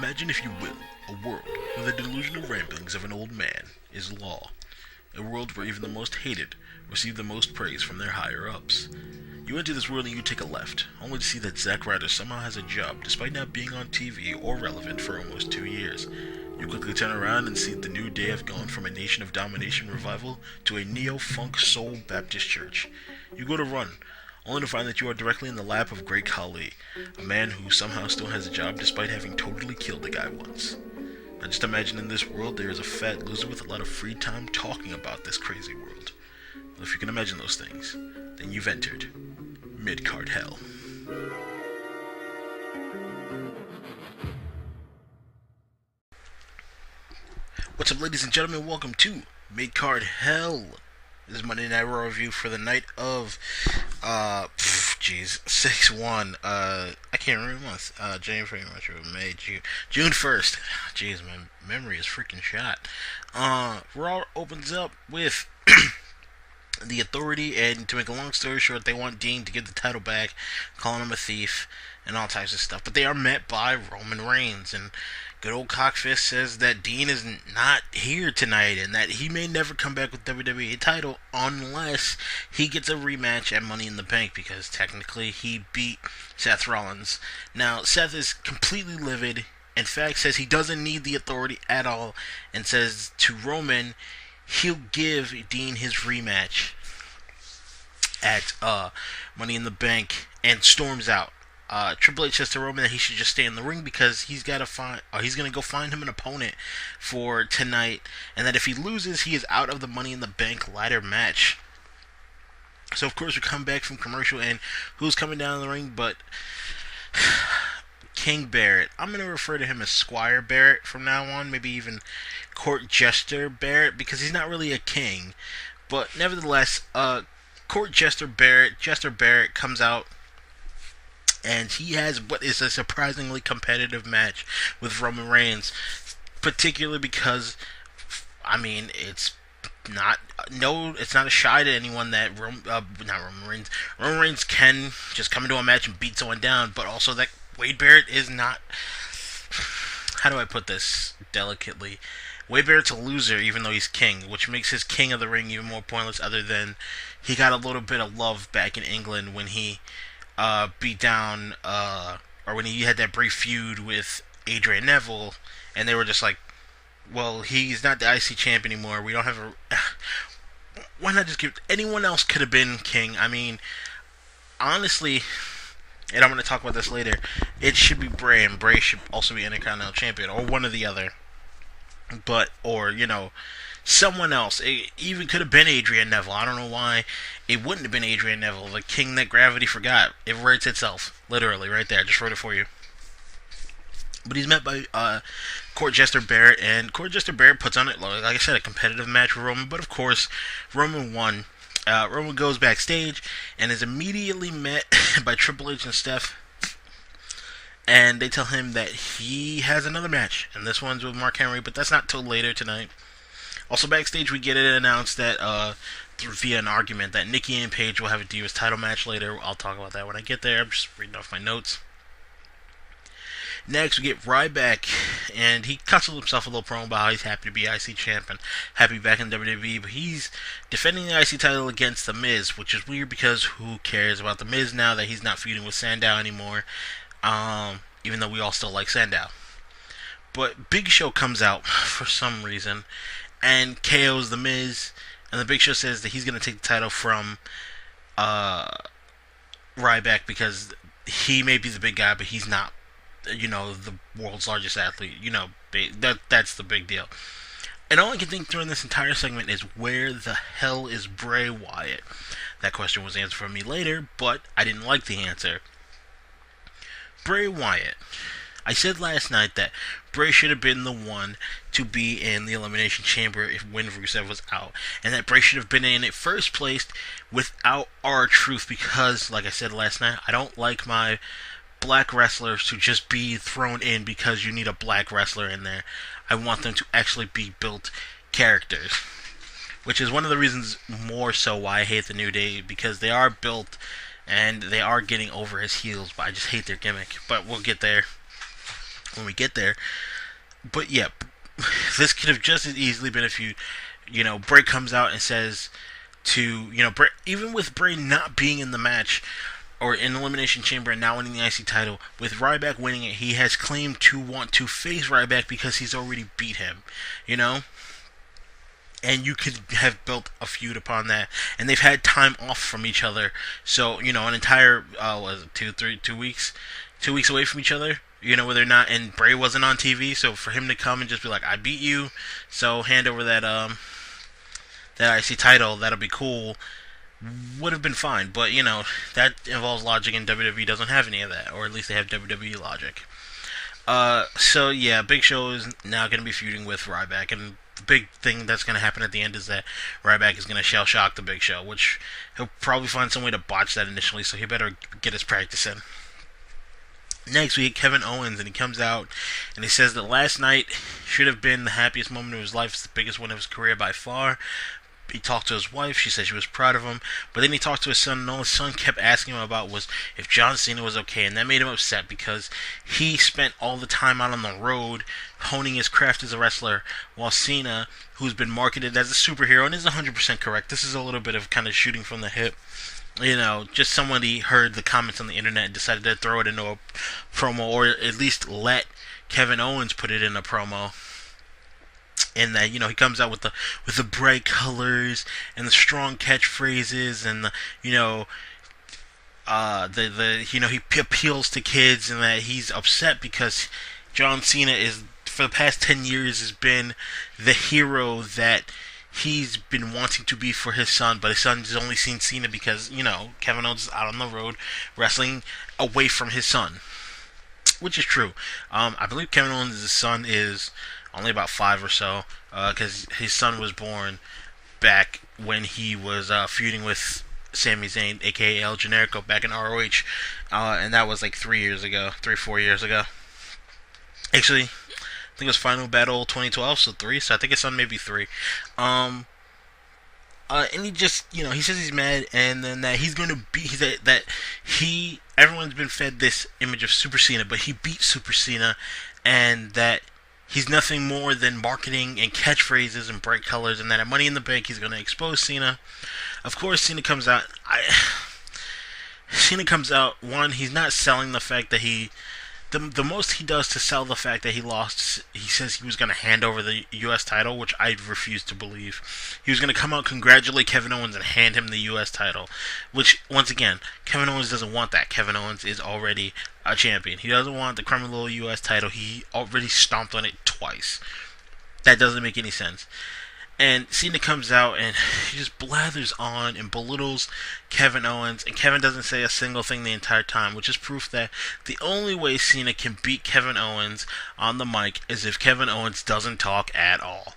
Imagine, if you will, a world where the delusional ramblings of an old man is law. A world where even the most hated receive the most praise from their higher ups. You enter this world and you take a left, only to see that Zack Ryder somehow has a job despite not being on TV or relevant for almost 2 years. You quickly turn around and see the New Day have gone from a Nation of Domination revival to a neo-funk soul Baptist church. You go to run, only to find that you are directly in the lap of Great Khali, a man who somehow still has a job despite having totally killed a guy once. Now just imagine, in this world there is a fat loser with a lot of free time talking about this crazy world. Well, if you can imagine those things, then you've entered mid-card hell. What's up, ladies and gentlemen? Welcome to Mid-Card Hell. This is Monday Night Raw review for the night of, 6/1. I can't remember month. January, March, May, June 1st. Jeez, my memory is freaking shot. Raw opens up with the Authority, and to make a long story short, they want Dean to get the title back, calling him a thief, and all types of stuff. But they are met by Roman Reigns, and good old Cockfist says that Dean is not here tonight, and that he may never come back with WWE title unless he gets a rematch at Money in the Bank, because technically he beat Seth Rollins. Now, Seth is completely livid. In fact, says he doesn't need the Authority at all, and says to Roman he'll give Dean his rematch at Money in the Bank, and storms out. Triple H says to Roman that he should just stay in the ring because he's gonna go find him an opponent for tonight, and that if he loses, he is out of the Money in the Bank ladder match. So of course we come back from commercial, and who's coming down the ring but King Barrett. I'm gonna refer to him as Squire Barrett from now on, maybe even Court Jester Barrett, because he's not really a king, but nevertheless, Court Jester Barrett comes out, and he has what is a surprisingly competitive match with Roman Reigns, particularly because, I mean, it's not a shy to anyone that Roman Reigns can just come into a match and beat someone down, but also that Wade Barrett is not, how do I put this delicately? Wade Barrett's a loser even though he's king, which makes his king of the ring even more pointless, other than he got a little bit of love back in England when he beat down, or when he had that brief feud with Adrian Neville, and they were just like, well, he's not the IC champ anymore, we don't have a... Why not just give... Anyone else could have been king. I mean, honestly, and I'm going to talk about this later, it should be Bray, and Bray should also be Intercontinental Champion, or one or the other. But, or, someone else. It even could have been Adrian Neville. I don't know why it wouldn't have been Adrian Neville, the king that gravity forgot. It writes itself, literally, right there. I just wrote it for you. But he's met by Court Jester Barrett, and Court Jester Barrett puts on, like I said, a competitive match with Roman, but of course, Roman won. Roman goes backstage, and is immediately met by Triple H and Steph, and they tell him that he has another match, and this one's with Mark Henry, but that's not till later tonight. Also backstage, we get it announced that, via an argument, that Nikki and Paige will have a Divas title match later. I'll talk about that when I get there. I'm just reading off my notes. Next, we get Ryback, and he cuts himself a little promo about how he's happy to be IC champ and happy back in WWE, but he's defending the IC title against The Miz, which is weird because who cares about The Miz now that he's not feuding with Sandow anymore, even though we all still like Sandow. But Big Show comes out for some reason and KOs The Miz, and the Big Show says that he's going to take the title from Ryback because he may be the big guy, but he's not, the world's largest athlete. That's the big deal. And all I can think during this entire segment is, where the hell is Bray Wyatt? That question was answered for me later, but I didn't like the answer. Bray Wyatt. I said last night that Bray should have been the one to be in the Elimination Chamber when Rusev was out, and that Bray should have been in it first place without R-Truth, because, like I said last night, I don't like my black wrestlers to just be thrown in because you need a black wrestler in there. I want them to actually be built characters, which is one of the reasons more so why I hate the New Day, because they are built and they are getting over as heels, but I just hate their gimmick. But we'll get there. when we get there. But yeah, this could have just as easily been a feud. Bray comes out and says to Bray, even with Bray not being in the match or in Elimination Chamber and now winning the IC title, with Ryback winning it, he has claimed to want to face Ryback because he's already beat him. You know, and you could have built a feud upon that. And they've had time off from each other, so an entire was it 2 weeks, 2 weeks away from each other. Where they're not, and Bray wasn't on TV, so for him to come and just be like, "I beat you, so hand over that IC title, that'll be cool," would have been fine. But that involves logic, and WWE doesn't have any of that, or at least they have WWE logic. So yeah, Big Show is now going to be feuding with Ryback, and the big thing that's going to happen at the end is that Ryback is going to shell shock the Big Show, which he'll probably find some way to botch that initially, so he better get his practice in. Next week, Kevin Owens, and he comes out and he says that last night should have been the happiest moment of his life. It's the biggest one of his career by far. He talked to his wife. She said she was proud of him. But then he talked to his son, and all his son kept asking him about was if John Cena was okay. And that made him upset because he spent all the time out on the road honing his craft as a wrestler, while Cena, who's been marketed as a superhero, and is 100% correct. This is a little bit of kind of shooting from the hip. Just somebody heard the comments on the internet and decided to throw it into a promo, or at least let Kevin Owens put it in a promo. And that he comes out with the bright colors and the strong catchphrases, and he appeals to kids, and that he's upset because John Cena is, for the past 10 years, has been the hero that he's been wanting to be for his son, but his son has only seen Cena because Kevin Owens is out on the road wrestling away from his son, which is true. I believe Kevin Owens' son is only about 5 or so, because his son was born back when he was feuding with Sami Zayn, aka El Generico, back in ROH, and that was like 4 years ago. Actually, I think it was Final Battle 2012, so 3. So I think his son may be 3. And he just, he says he's mad, and then that he's going to beat, everyone's been fed this image of Super Cena, but he beat Super Cena, and that he's nothing more than marketing and catchphrases and bright colors, and that at Money in the Bank he's going to expose Cena. Of course, Cena comes out. One, he's not selling the fact that the most he does to sell the fact that he lost, he says he was going to hand over the U.S. title, which I refuse to believe. He was going to come out, congratulate Kevin Owens, and hand him the U.S. title, which, once again, Kevin Owens doesn't want that. Kevin Owens is already a champion. He doesn't want the creme little U.S. title. He already stomped on it twice. That doesn't make any sense. And Cena comes out and he just blathers on and belittles Kevin Owens, and Kevin doesn't say a single thing the entire time, which is proof that the only way Cena can beat Kevin Owens on the mic is if Kevin Owens doesn't talk at all.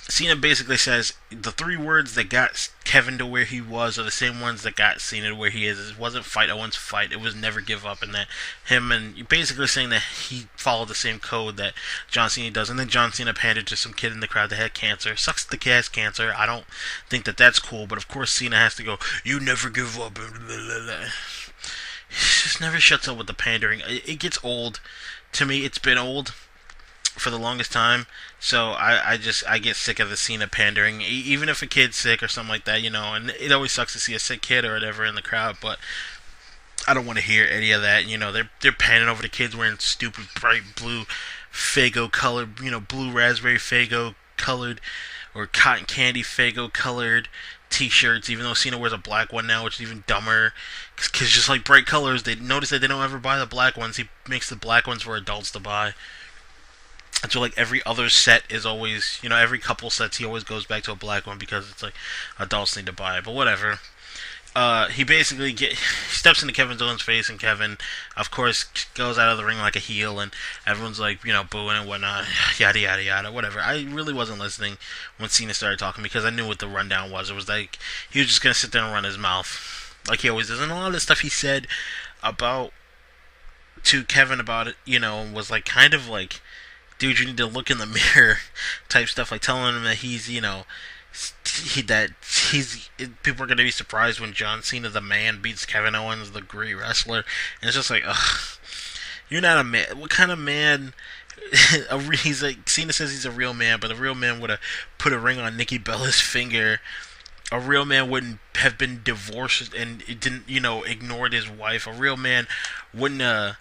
Cena basically says the 3 words that got Kevin to where he was are the same ones that got Cena to where he is. It wasn't fight Owens, fight. It was never give up. And that him, and basically saying that he followed the same code that John Cena does. And then John Cena pandered to some kid in the crowd that had cancer. Sucks the kid has cancer. I don't think that that's cool. But of course Cena has to go, you never give up. He just never shuts up with the pandering. It gets old. To me, it's been old for the longest time, so I get sick of the Cena pandering, even if a kid's sick or something like that, and it always sucks to see a sick kid or whatever in the crowd, but I don't want to hear any of that. They're panning over the kids wearing stupid bright blue Faygo colored, blue raspberry Faygo colored, or cotton candy Faygo colored t-shirts, even though Cena wears a black one now, which is even dumber, because just like bright colors, they notice that they don't ever buy the black ones. He makes the black ones for adults to buy. And so, like, every other set is always, every couple sets, he always goes back to a black one because it's like adults need to buy it. But whatever. He basically steps into Kevin Owens' face, and Kevin, of course, goes out of the ring like a heel, and everyone's like, booing and whatnot, yada yada yada, whatever. I really wasn't listening when Cena started talking because I knew what the rundown was. It was like he was just gonna sit there and run his mouth like he always does, and a lot of the stuff he said to Kevin about it, was like kind of like, dude, you need to look in the mirror type stuff, like telling him that he's, people are going to be surprised when John Cena the Man beats Kevin Owens the great wrestler, and it's just like, ugh. You're not a man. What kind of man? He's like Cena says he's a real man, but a real man would have put a ring on Nikki Bella's finger. A real man wouldn't have been divorced and it didn't, ignored his wife. A real man wouldn't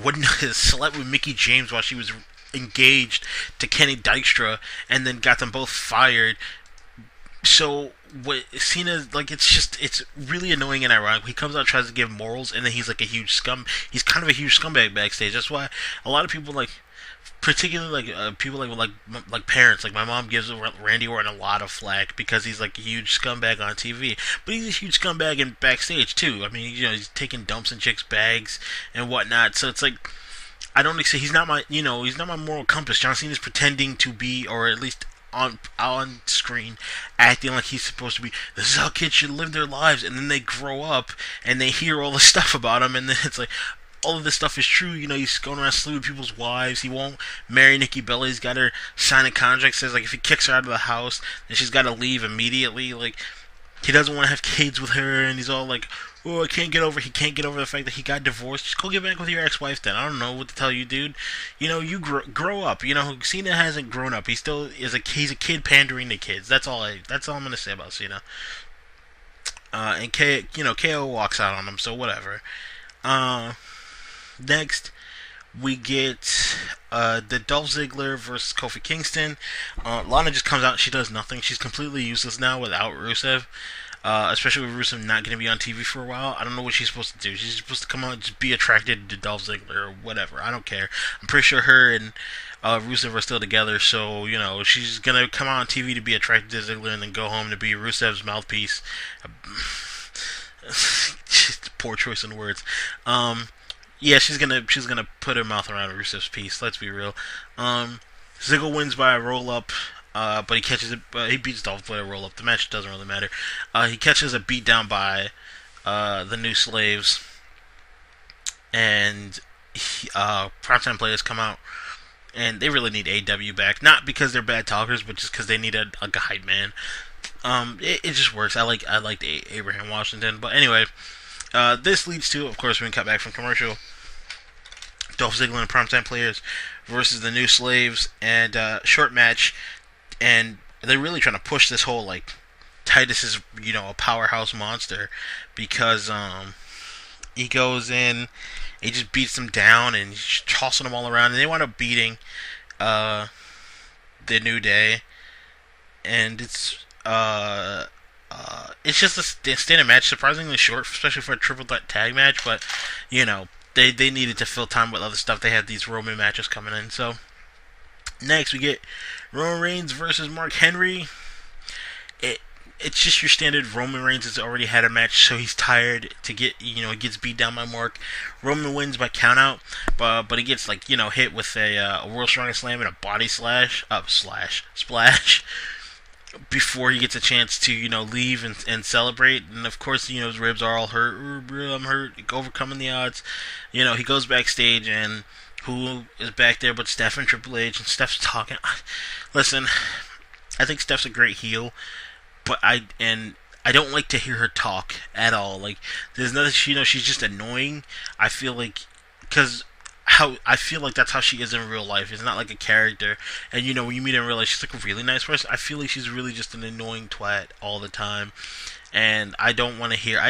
wouldn't have slept with Mickey James while she was engaged to Kenny Dykstra and then got them both fired. So what Cena, like, it's really annoying and ironic. He comes out, tries to give morals, and then he's like a huge scum. He's kind of a huge scumbag backstage. That's why a lot of people, like, particularly like people like parents, like my mom gives Randy Orton a lot of flack because he's like a huge scumbag on TV, but he's a huge scumbag in backstage too. I mean, he's taking dumps in chicks' bags and whatnot. So it's like I don't say he's not my he's not my moral compass. John Cena's pretending to be, or at least on screen, acting like he's supposed to be. This is how kids should live their lives, and then they grow up and they hear all the stuff about him, and then it's like all of this stuff is true. He's going around sleeping with people's wives. He won't marry Nikki Bella. He's got her sign a contract that says like if he kicks her out of the house, then she's got to leave immediately. Like he doesn't want to have kids with her, and he's all like, "Oh, He can't get over the fact that he got divorced. Just go get back with your ex-wife, then." I don't know what to tell you, dude. You grow up. Cena hasn't grown up. He still is he's a kid pandering to kids. That's all I'm gonna say about Cena. And KO walks out on him, so whatever. Next, we get the Dolph Ziggler versus Kofi Kingston. Lana just comes out. She does nothing. She's completely useless now without Rusev. Especially with Rusev not going to be on TV for a while. I don't know what she's supposed to do. She's supposed to come out and just be attracted to Dolph Ziggler or whatever. I don't care. I'm pretty sure her and Rusev are still together, so, she's going to come out on TV to be attracted to Ziggler and then go home to be Rusev's mouthpiece. Poor choice in words. Yeah, she's gonna put her mouth around Rusev's piece. Let's be real. Ziggler wins by a roll up, but he catches it. He beats Dolph by a roll up. The match doesn't really matter. He catches a beat down by the New Slaves, and primetime players come out, and they really need AW back. Not because they're bad talkers, but just because they need a hype man. It just works. I liked Abraham Washington, but anyway. This leads to, of course, when we cut back from commercial, Dolph Ziggler and Primetime Players versus the New Slaves, and short match, and they're really trying to push this whole, like, Titus is, a powerhouse monster, because, he goes in, he just beats them down, and he's tossing them all around, and they wind up beating, the New Day, and it's just a standard match, surprisingly short, especially for a triple threat tag match. But they needed to fill time with other stuff. They had these Roman matches coming in. So next we get Roman Reigns versus Mark Henry. It's just your standard. Roman Reigns has already had a match, so he's tired to get he gets beat down by Mark. Roman wins by countout, but he gets hit with a World Strongest Slam and a body splash before he gets a chance to, leave and celebrate. And of course, his ribs are all hurt. I'm hurt, overcoming the odds. He goes backstage, and who is back there but Steph and Triple H, and Steph's talking. Listen, I think Steph's a great heel, but I don't like to hear her talk at all. Like, there's nothing, she's just annoying. I feel like, because I feel like that's how she is in real life. It's not like a character. And when you meet her in real life, she's like a really nice person. I feel like she's really just an annoying twat all the time, and I don't want to hear.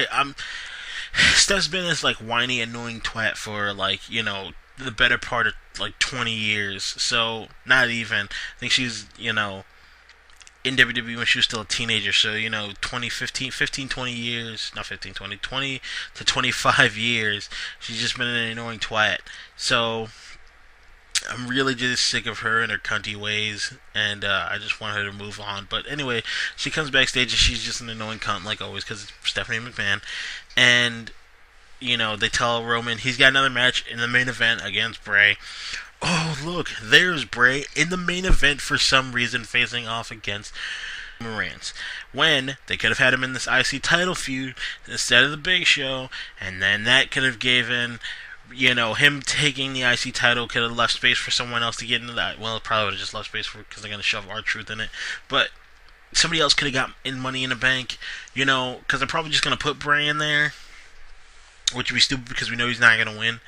Steph's been this like whiny, annoying twat for the better part of 20 years. So not even. I think she's in WWE when she was still a teenager, so 20 years, not 15, 20 to 25 years, she's just been an annoying twat. So I'm really just sick of her and her cunty ways, and I just want her to move on. But anyway, she comes backstage and she's just an annoying cunt like always, because it's Stephanie McMahon. And they tell Roman he's got another match in the main event against Bray. Oh, look, there's Bray in the main event for some reason, facing off against Reigns. When they could have had him in this IC title feud instead of the Big Show, and then that could have given, him taking the IC title could have left space for someone else to get into that. Well, it probably would have just left space for, because they're going to shove R-Truth in it. But somebody else could have got in Money in the Bank, because they're probably just going to put Bray in there. which would be stupid because we know he's not going to win.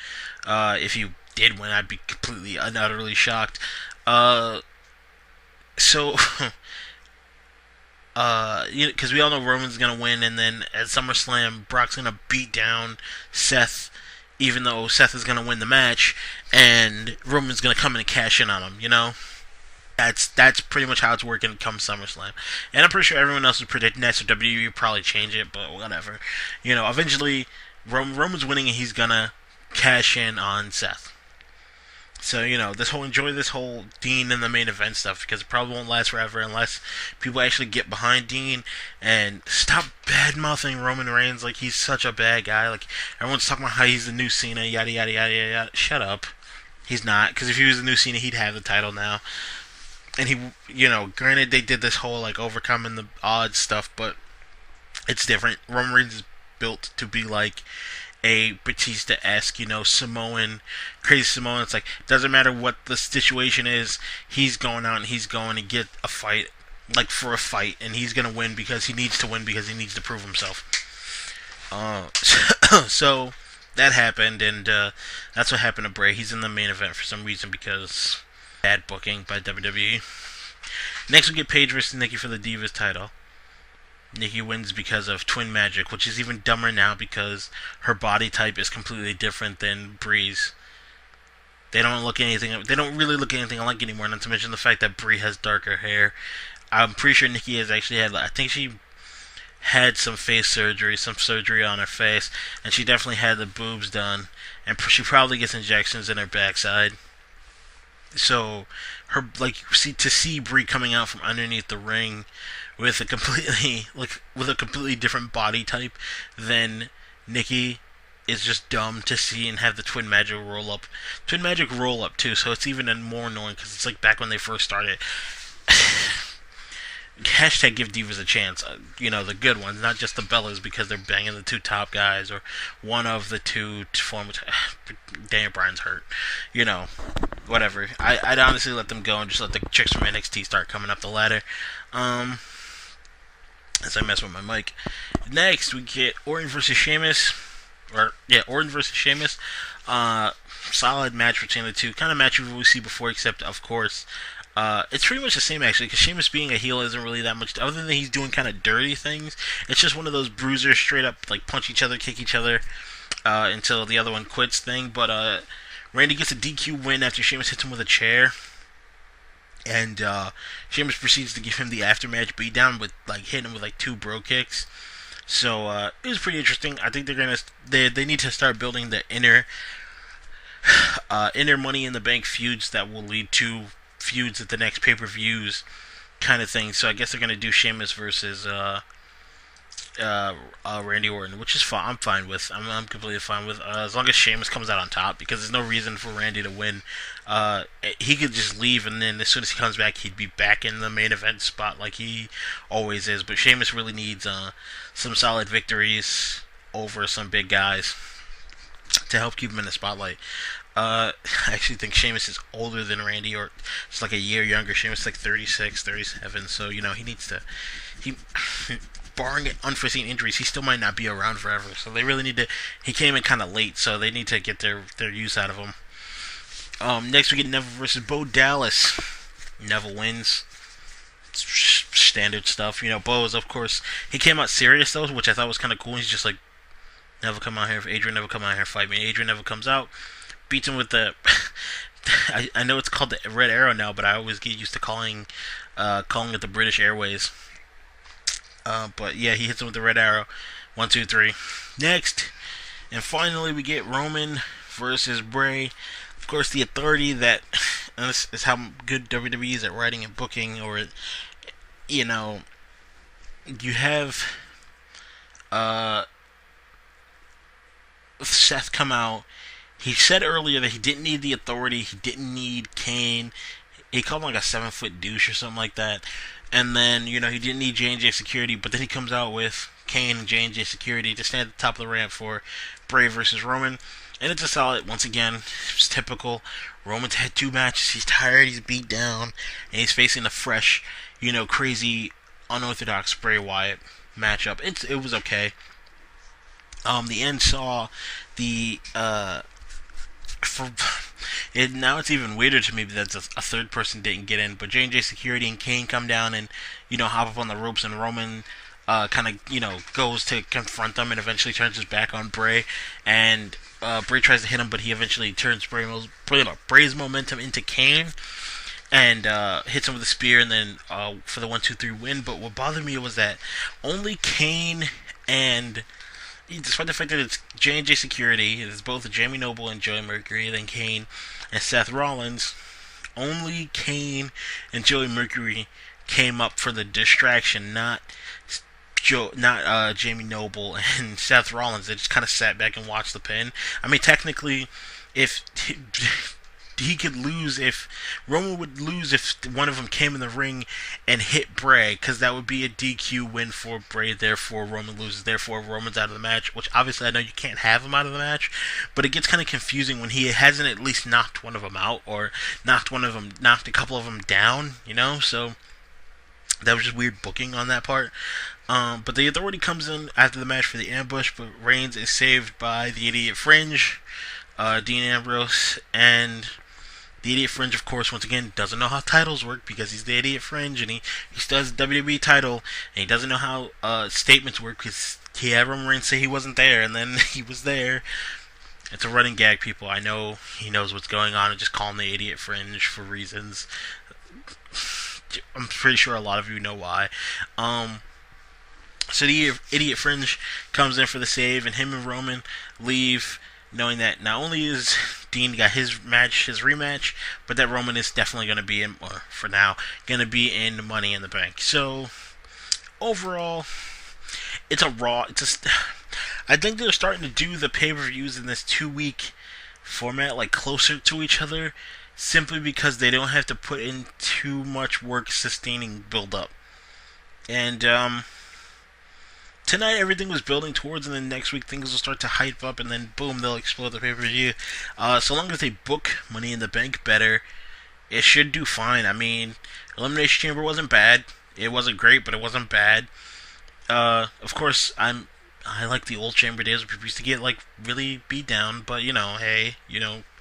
If he did win, I'd be completely and utterly shocked. Uh, so, because we all know Roman's going to win, and then at SummerSlam, Brock's going to beat down Seth, even though Seth is going to win the match, and Roman's going to come in and cash in on him, you know? That's pretty much how it's working come SummerSlam. And I'm pretty sure everyone else is predicting that, so WWE will probably change it, but whatever. Eventually, Roman's winning and he's going to cash in on Seth. So, enjoy this whole Dean in the main event stuff because it probably won't last forever unless people actually get behind Dean and stop bad mouthing Roman Reigns like he's such a bad guy. Like, everyone's talking about how he's the new Cena, yada, yada, yada, yada. Shut up. He's not, because if he was the new Cena, he'd have the title now. And granted they did this whole, like, overcoming the odds stuff, but it's different. Roman Reigns is built to be like a Batista-esque, Samoan, crazy Samoan. It's like, doesn't matter what the situation is, he's going out and he's going to get a fight, like for a fight, and he's going to win because he needs to win because he needs to prove himself. So that happened, and that's what happened to Bray. He's in the main event for some reason because bad booking by WWE. Next we get Paige versus Nikki for the Divas title. Nikki wins because of twin magic, which is even dumber now because her body type is completely different than Brie's. They don't really look anything alike anymore, not to mention the fact that Brie has darker hair. I'm pretty sure Nikki has actually I think she had some surgery on her face, and she definitely had the boobs done, and she probably gets injections in her backside. So, to see Brie coming out from underneath the ring with a completely different body type than Nikki is just dumb to see, and have the twin magic roll up too. So it's even more annoying because it's like back when they first started. Hashtag give divas a chance, the good ones, not just the Bellas because they're banging the two top guys or one of the two to form. Daniel Bryan's hurt, whatever. I'd honestly let them go and just let the chicks from NXT start coming up the ladder. As I mess with my mic. Next, we get Orton versus Sheamus. Orton versus Sheamus. Solid match between the two. Kind of match we see before, except, of course, it's pretty much the same, actually, because Sheamus being a heel isn't really that much, other than he's doing kind of dirty things. It's just one of those bruisers, straight up, like, punch each other, kick each other, until the other one quits thing. But, Randy gets a DQ win after Sheamus hits him with a chair. And Sheamus proceeds to give him the aftermatch beatdown with hitting him with 2 bro kicks. So it was pretty interesting. I think they need to start building the inner Money in the Bank feuds that will lead to feuds at the next pay-per-views kind of thing. So I guess they're gonna do Sheamus versus Randy Orton, which is fine. I'm fine with. I'm completely fine with as long as Sheamus comes out on top, because there's no reason for Randy to win. He could just leave, and then as soon as he comes back, he'd be back in the main event spot like he always is. But Sheamus really needs some solid victories over some big guys to help keep him in the spotlight. I actually think Sheamus is older than Randy, or it's like a year younger. Sheamus is like 36, 37, so he needs to. Barring unforeseen injuries, he still might not be around forever. So they really need to. He came in kind of late, so they need to get their use out of him. Next, we get Neville versus Bo Dallas. Neville wins. It's standard stuff. Bo is, of course, he came out serious though, which I thought was kind of cool. He's just like, Neville, come out here. Adrian, Neville, come out here, fight me. Adrian Neville comes out, beats him with the. I know it's called the Red Arrow now, but I always get used to calling it the British Airways. But yeah, he hits him with the Red Arrow. 1, 2, 3. Next, and finally, we get Roman versus Bray. Of course, the Authority, and this is how good WWE is at writing and booking, or you have Seth come out. He said earlier that he didn't need the Authority. He didn't need Kane. He called him like a 7-foot douche or something like that. And then, he didn't need J&J Security, but then he comes out with Kane and J&J Security to stand at the top of the ramp for Bray versus Roman. And it's a solid, once again, it's typical. Roman's had 2 matches, he's tired, he's beat down, and he's facing a fresh, crazy, unorthodox Bray Wyatt matchup. It was okay. The end saw the for it now it's even weirder to me that a third person didn't get in, but J&J Security and Kane come down and hop up on the ropes, and Roman kind of goes to confront them and eventually turns his back on Bray, and Bray tries to hit him, but he eventually turns Bray's momentum into Kane and hits him with a spear, and then for the 1-2-3 win. But what bothered me was that only Kane and despite the fact that it's J&J Security, it's both Jamie Noble and Joey Mercury, then Kane and Seth Rollins, only Kane and Joey Mercury came up for the distraction, not Jamie Noble and Seth Rollins. They just kind of sat back and watched the pin. I mean, technically, if he could lose, if Roman would lose if one of them came in the ring and hit Bray, because that would be a DQ win for Bray. Therefore, Roman loses. Therefore, Roman's out of the match. Which obviously I know you can't have him out of the match, but it gets kind of confusing when he hasn't at least knocked one of them out or knocked a couple of them down. So that was just weird booking on that part. But the Authority comes in after the match for the ambush, but Reigns is saved by the Idiot Fringe, Dean Ambrose, and the Idiot Fringe, of course, once again, doesn't know how titles work because he's the Idiot Fringe, and he still has the WWE title, and he doesn't know how statements work because he had Roman Reigns say he wasn't there, and then he was there. It's a running gag, people. I know he knows what's going on, and just call him the Idiot Fringe for reasons. I'm pretty sure a lot of you know why. So the Idiot Fringe comes in for the save, and him and Roman leave, knowing that not only is Dean got his rematch, but that Roman is definitely going to be in, or for now, going to be in Money in the Bank. So overall, it's a Raw. I think they're starting to do the pay-per-views in this 2-week format like closer to each other, simply because they don't have to put in too much work sustaining build-up. And tonight everything was building towards, and then next week things will start to hype up, and then boom, they'll explode the pay-per-view. So long as they book Money in the Bank better, it should do fine. I mean, Elimination Chamber wasn't bad. It wasn't great, but it wasn't bad. Of course, I like the old Chamber days where people used to get like really beat down, but hey,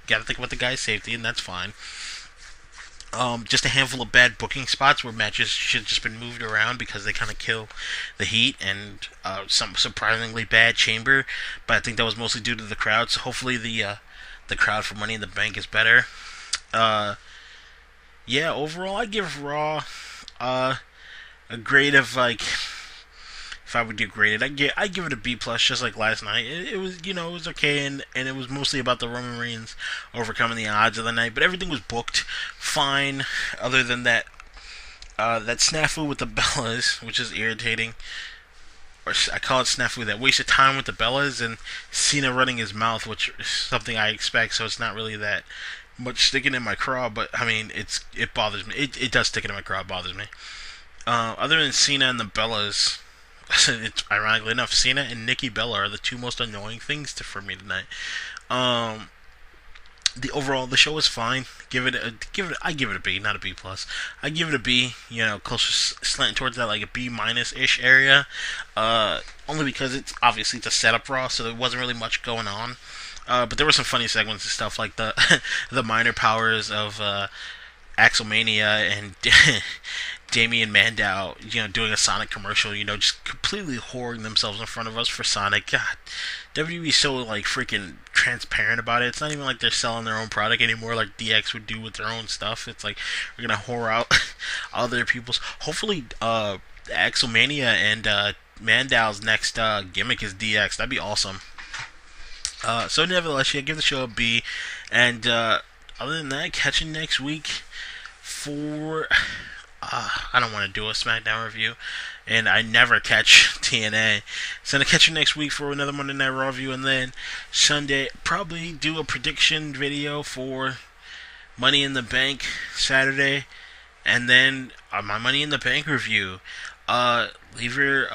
gotta think about the guy's safety, and that's fine. Just a handful of bad booking spots where matches should have just been moved around because they kind of kill the heat, and some surprisingly bad Chamber, but I think that was mostly due to the crowd. So hopefully the crowd for Money in the Bank is better. Yeah, overall I'd give Raw a grade of like. If I would do graded, I'd give it a B plus, just like last night. It was it was okay, and it was mostly about the Roman Reigns overcoming the odds of the night. But everything was booked fine, other than that snafu with the Bellas, which is irritating. Or I call it snafu, that waste of time with the Bellas, and Cena running his mouth, which is something I expect. So it's not really that much sticking in my craw, but I mean it bothers me. It does stick in my craw. It bothers me. Other than Cena and the Bellas. It's ironically enough, Cena and Nikki Bella are the two most annoying things for me tonight. The show was fine. I give it a B, not a B plus. I give it a B. Closer slanting towards that like a B minus ish area. Only because it's a setup Raw, so there wasn't really much going on. But there were some funny segments and stuff like the the minor powers of Axelmania and Damian Mandow, doing a Sonic commercial, just completely whoring themselves in front of us for Sonic. God, WWE's so, like, freaking transparent about it. It's not even like they're selling their own product anymore like DX would do with their own stuff. It's like, we're gonna whore out other people's. Hopefully, Axelmania and Mandow's next gimmick is DX. That'd be awesome. So nevertheless, yeah, give the show a B. And other than that, catch you next week for... I don't want to do a SmackDown review, and I never catch TNA. So I'm going to catch you next week for another Monday Night Raw review, and then Sunday, probably do a prediction video for Money in the Bank Saturday, and then my Money in the Bank review. Leave your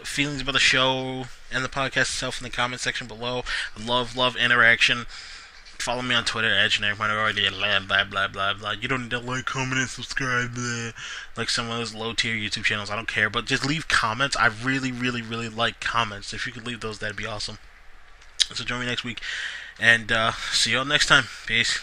feelings about the show and the podcast itself in the comment section below. I love interaction. Follow me on Twitter at Generic Minority, blah blah blah blah blah. You don't need to like, comment, and subscribe, blah, like some of those low tier YouTube channels. I don't care, but just leave comments. I really, really, really like comments. If you could leave those, that'd be awesome. So join me next week, and see you all next time. Peace.